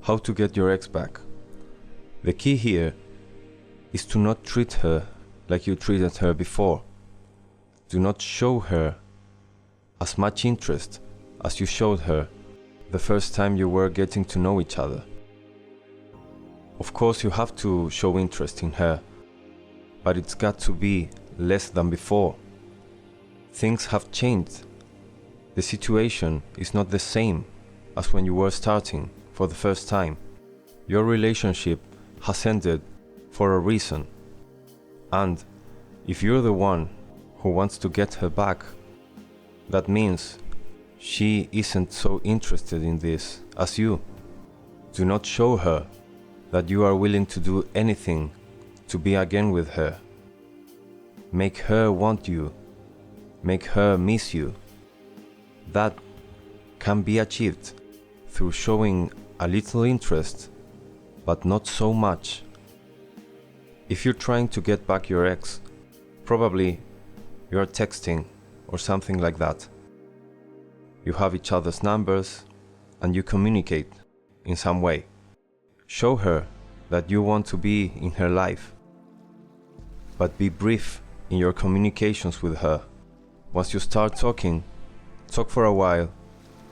How to get your ex back. The key here is to not treat her like you treated her before. Do not show her as much interest as you showed her the first time you were getting to know each other. Of course, you have to show interest in her, but it's got to be less than before. Things have changed. The situation is not the same as when you were starting for the first time. Your relationship has ended for a reason. And if you're the one who wants to get her back, that means she isn't so interested in this as you. Do not show her that you are willing to do anything to be again with her. Make her want you. Make her miss you. That can be achieved through showing a little interest, but not so much. If you're trying to get back your ex, probably you're texting or something like that. You have each other's numbers and you communicate in some way. Show her that you want to be in her life, but be brief in your communications with her. Once you start talking, talk for a while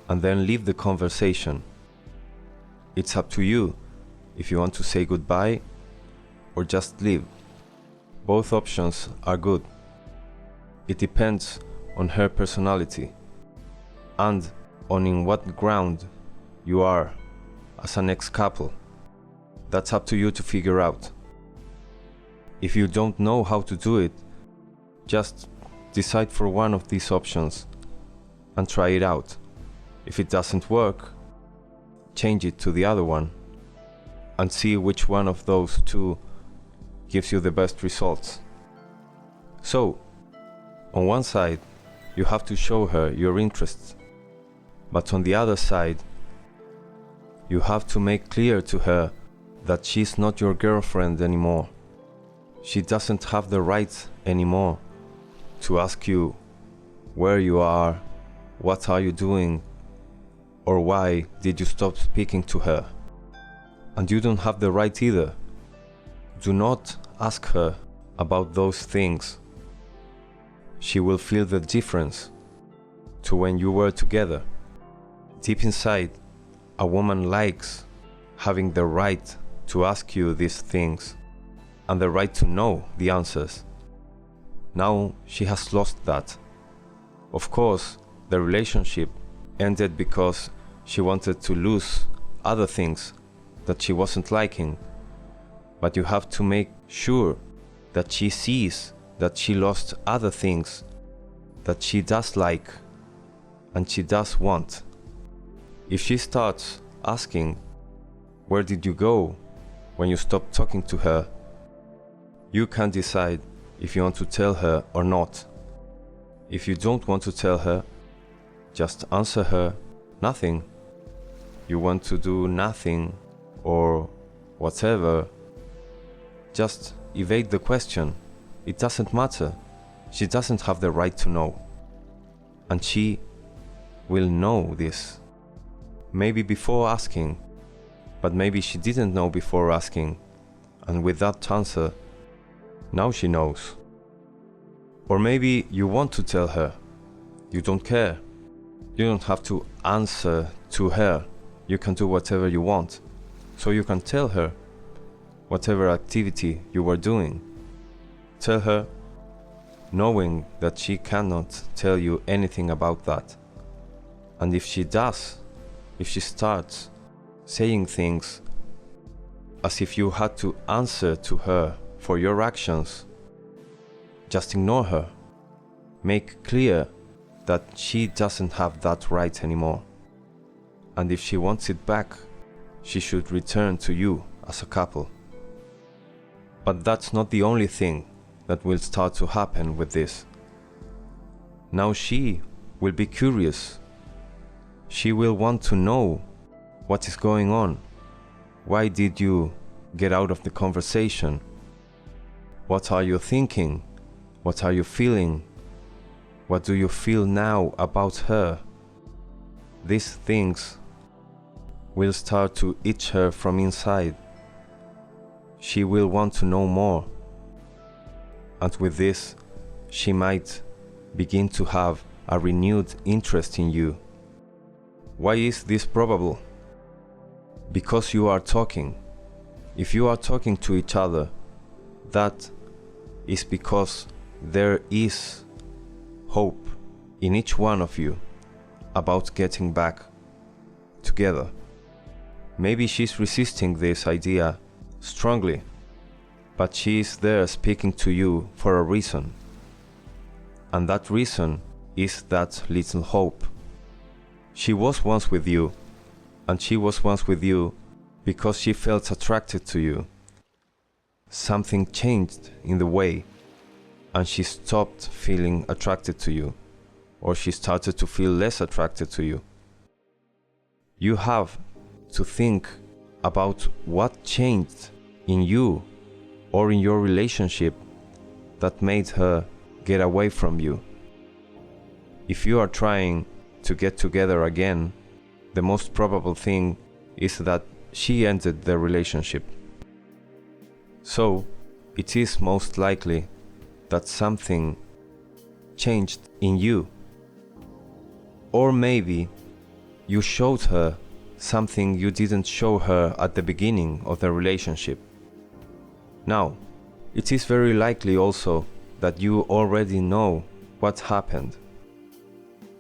and then leave the conversation. It's up to you if you want to say goodbye or just leave. Both options are good. It depends on her personality and on in what ground you are as an ex-couple. That's up to you to figure out. If you don't know how to do it, just decide for one of these options and try it out. If it doesn't work, change it to the other one and see which one of those two gives you the best results. So, on one side, you have to show her your interests, but on the other side, you have to make clear to her that she's not your girlfriend anymore. She doesn't have the right anymore to ask you where you are, what are you doing, or why did you stop speaking to her. And you don't have the right either. Do not ask her about those things. She will feel the difference to when you were together. Deep inside, a woman likes having the right to ask you these things and the right to know the answers. Now she has lost that. Of course, the relationship ended because she wanted to lose other things that she wasn't liking. But you have to make sure that she sees that she lost other things that she does like and she does want. If she starts asking, where did you go when you stopped talking to her, you can decide if you want to tell her or not. If you don't want to tell her, just answer her nothing. You want to do nothing or whatever, just evade the question. It doesn't matter. She doesn't have the right to know. And she will know this. Maybe before asking, but maybe she didn't know before asking. And with that answer, now she knows. Or maybe you want to tell her. You don't care. You don't have to answer to her. You can do whatever you want. So you can tell her whatever activity you were doing. Tell her, knowing that she cannot tell you anything about that. And if she does, if she starts saying things as if you had to answer to her for your actions, just ignore her. Make clear that she doesn't have that right anymore. And if she wants it back, she should return to you as a couple. But that's not the only thing that will start to happen with this. Now she will be curious. She will want to know what is going on. Why did you get out of the conversation? What are you thinking? What are you feeling? What do you feel now about her? These things will start to itch her from inside. She will want to know more. And with this, she might begin to have a renewed interest in you. Why is this probable? Because you are talking. If you are talking to each other, that is because there is hope in each one of you about getting back together. Maybe she's resisting this idea strongly, but she is there speaking to you for a reason. And that reason is that little hope. She was once with you, and she was once with you because she felt attracted to you. Something changed in the way, and she stopped feeling attracted to you, or she started to feel less attracted to you. You have to think about what changed in you or in your relationship that made her get away from you. If you are trying to get together again, the most probable thing is that she ended the relationship. So, it is most likely that something changed in you. Or maybe you showed her something you didn't show her at the beginning of the relationship. Now, it is very likely also that you already know what happened.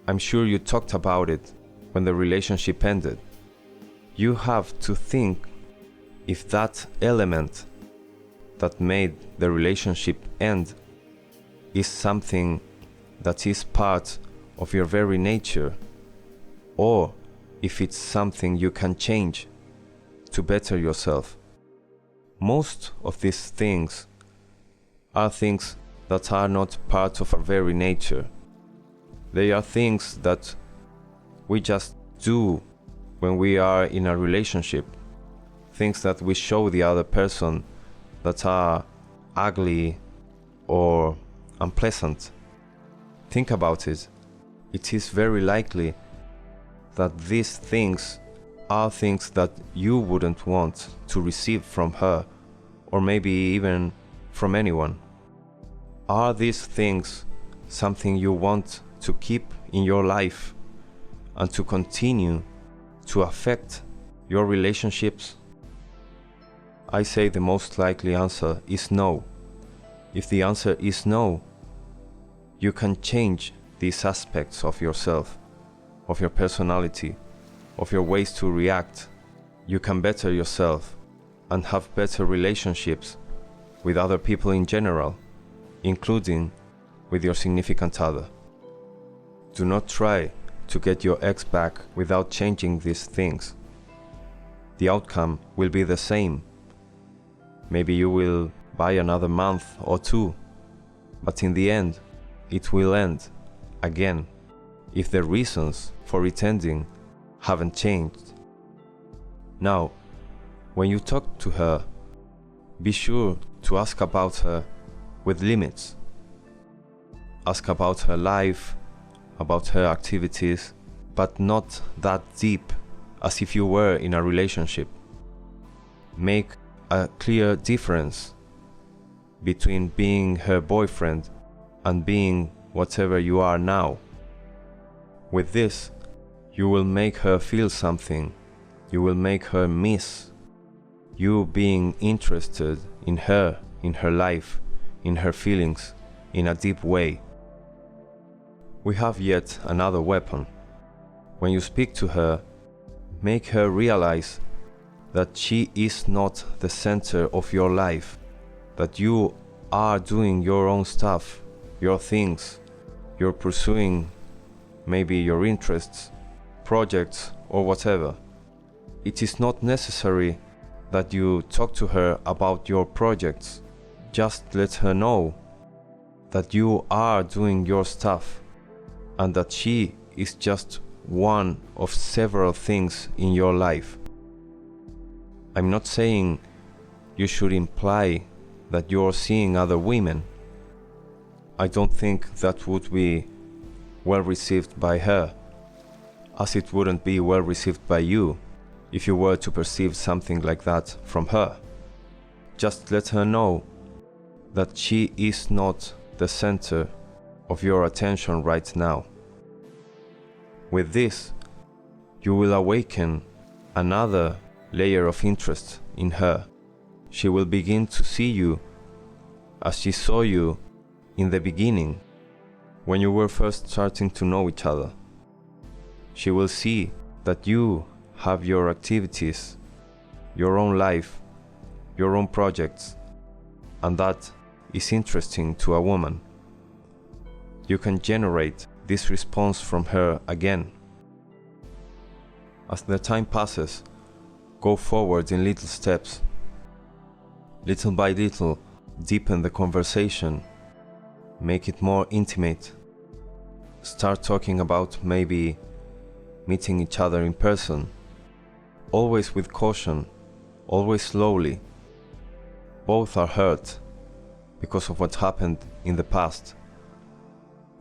I'm sure you talked about it when the relationship ended. You have to think if that element that made the relationship end is something that is part of your very nature, or if it's something you can change to better yourself. Most of these things are things that are not part of our very nature. They are things that we just do when we are in a relationship, things that we show the other person that are ugly or unpleasant. Think about it. It is very likely that these things are things that you wouldn't want to receive from her, or maybe even from anyone. Are these things something you want to keep in your life and to continue to affect your relationships? I say the most likely answer is no. If the answer is no, you can change these aspects of yourself, of your personality, of your ways to react. You can better yourself and have better relationships with other people in general, including with your significant other. Do not try to get your ex back without changing these things. The outcome will be the same. Maybe you will buy another month or two, but in the end, it will end again if the reasons for it ending haven't changed. Now, when you talk to her, be sure to ask about her with limits. Ask about her life, about her activities, but not that deep as if you were in a relationship. Make a clear difference between being her boyfriend and being whatever you are now. With this, you will make her feel something. You will make her miss you being interested in her life, in her feelings, in a deep way. We have yet another weapon. When you speak to her, make her realize that she is not the center of your life, that you are doing your own stuff, your things, you're pursuing maybe your interests, projects, or whatever. It is not necessary that you talk to her about your projects. Just let her know that you are doing your stuff and that she is just one of several things in your life. I'm not saying you should imply that you're seeing other women. I don't think that would be well received by her, as it wouldn't be well received by you. if you were to perceive something like that from her. Just let her know that she is not the center of your attention right now. With this, you will awaken another layer of interest in her. She will begin to see you as she saw you in the beginning, when you were first starting to know each other. She will see that you have your activities, your own life, your own projects, and that is interesting to a woman. You can generate this response from her again. As the time passes, go forward in little steps. Little by little, deepen the conversation, make it more intimate. Start talking about maybe meeting each other in person, always with caution, always slowly. Both are hurt because of what happened in the past.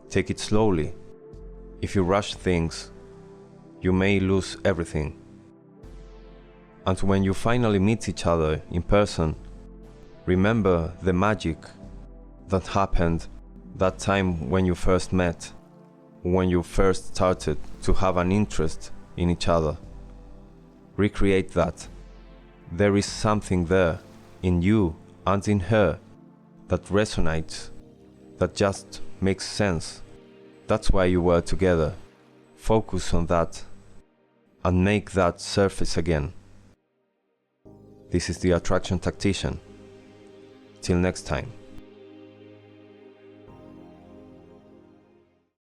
Take it slowly. If you rush things, you may lose everything. And when you finally meet each other in person, remember the magic that happened that time when you first met, when you first started to have an interest in each other. Recreate that. There is something there in you and in her that resonates, that just makes sense. That's why you were together. Focus on that and make that surface again. This is the Attraction Tactician. Till next time.